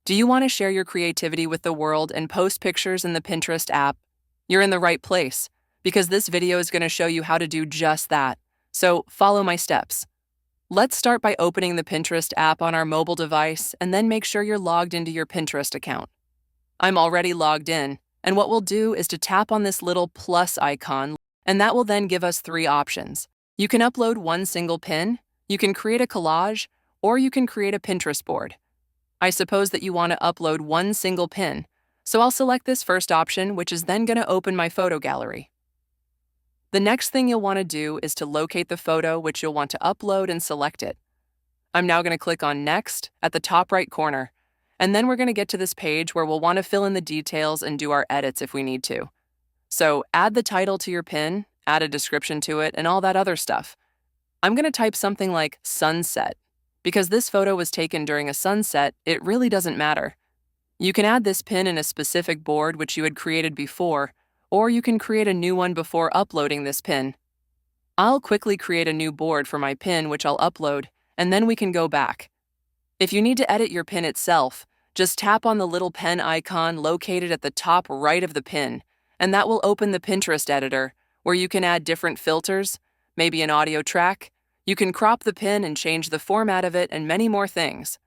Do you want to share your creativity with the world and post pictures in the Pinterest app? You're in the right place, because this video is going to show you how to do just that. So follow my steps. Let's start by opening the Pinterest app on our mobile device and then make sure you're logged into your Pinterest account. I'm already logged in, and what we'll do is to tap on this little plus icon, and that will then give us three options. You can upload one single pin, you can create a collage, or you can create a Pinterest board. I suppose that you want to upload one single pin, so I'll select this first option, which is then going to open my photo gallery. The next thing you'll want to do is to locate the photo which you'll want to upload and select it. I'm now going to click on Next at the top right corner, and then we're going to get to this page where we'll want to fill in the details and do our edits if we need to. So add the title to your pin, add a description to it, and all that other stuff. I'm going to type something like sunset. Because this photo was taken during a sunset, it really doesn't matter. You can add this pin in a specific board which you had created before, or you can create a new one before uploading this pin. I'll quickly create a new board for my pin which I'll upload, and then we can go back. If you need to edit your pin itself, just tap on the little pen icon located at the top right of the pin, and that will open the Pinterest editor, where you can add different filters, maybe an audio track. You can crop the pin and change the format of it and many more things.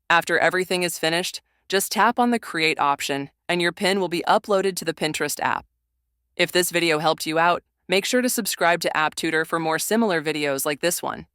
After everything is finished, just tap on the Create option and your pin will be uploaded to the Pinterest app. If this video helped you out, make sure to subscribe to App Tutor for more similar videos like this one.